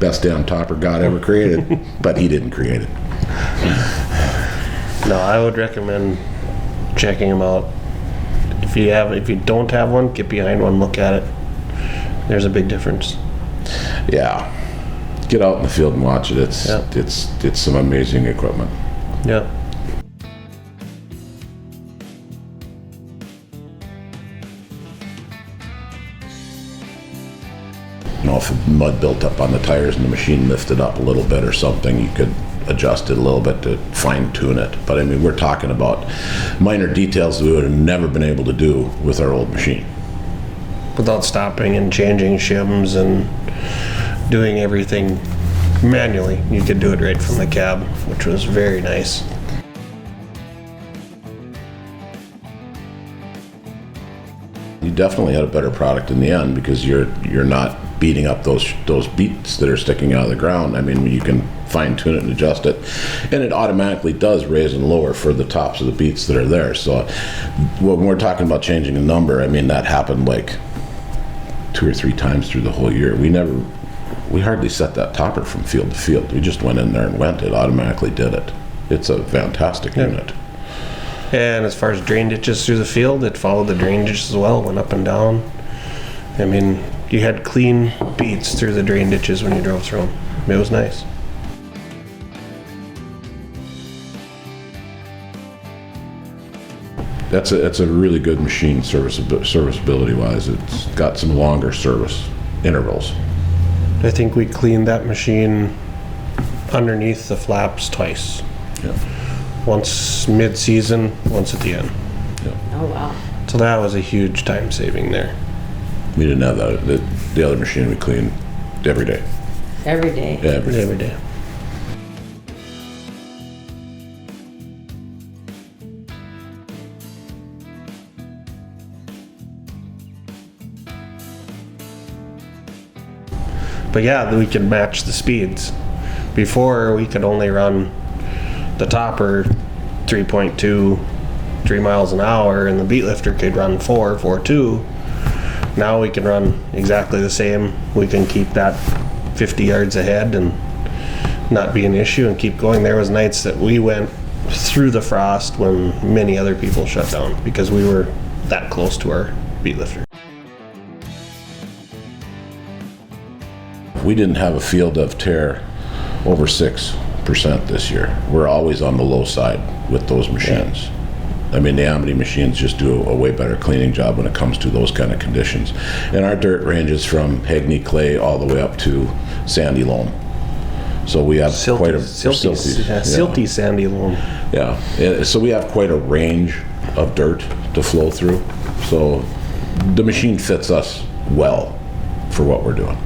best damn topper God ever created, but he didn't create it. No, I would recommend checking them out. If you don't have one, get behind one, look at it. There's a big difference. Yeah, get out in the field and watch it. It's some amazing equipment. Yeah. You know, if mud built up on the tires and the machine lifted up a little bit or something, you could adjust it a little bit to fine tune it. But I mean, we're talking about minor details that we would have never been able to do with our old machine. Without stopping and changing shims and doing everything manually. You could do it right from the cab, which was very nice. You definitely had a better product in the end because you're not beating up those beets that are sticking out of the ground. I mean, you can fine tune it and adjust it, and it automatically does raise and lower for the tops of the beets that are there. So when we're talking about changing a number, I mean, that happened like 2 or 3 times through the whole year. We hardly set that topper from field to field. We just went in there and it automatically did it. It's a fantastic unit. And as far as drain ditches through the field, it followed the drain ditches as well, went up and down. I mean, you had clean beets through the drain ditches when you drove through them. It was nice. That's a really good machine serviceability wise. It's got some longer service intervals. I think we cleaned that machine underneath the flaps twice. Yeah. Once mid-season, once at the end. Yeah. Oh, wow. So that was a huge time saving there. We didn't have that. The other machine we cleaned every day. Every day? Yeah, every day. Every day. But yeah, we could match the speeds. Before, we could only run the topper 3.2, 3 miles an hour, and the beet lifter could run 4.2. Now we can run exactly the same. We can keep that 50 yards ahead and not be an issue and keep going. There was nights that we went through the frost when many other people shut down because we were that close to our beet lifter. We didn't have a field of tear over 6% this year. We're always on the low side with those machines. Yeah. I mean, the Amity machines just do a way better cleaning job when it comes to those kind of conditions. And our dirt ranges from Hagney clay all the way up to sandy loam. So we have quite a silty sandy loam. Yeah, so we have quite a range of dirt to flow through. So the machine fits us well for what we're doing.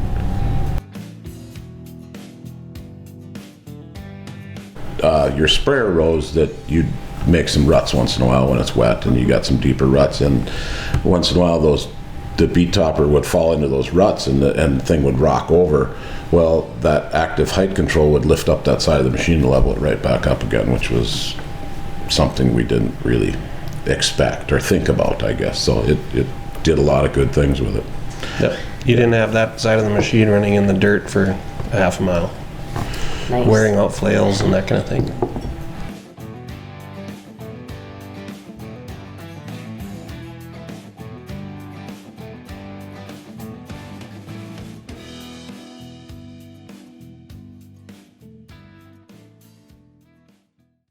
Your sprayer rows that you'd make some ruts once in a while when it's wet and you got some deeper ruts, and once in a while the beet topper would fall into those ruts and the thing would rock over. Well, that active height control would lift up that side of the machine to level it right back up again, which was something we didn't really expect or think about, I guess. So it did a lot of good things with it. Yep. You didn't have that side of the machine running in the dirt for a half a mile. Nice. Wearing out flails and that kind of thing.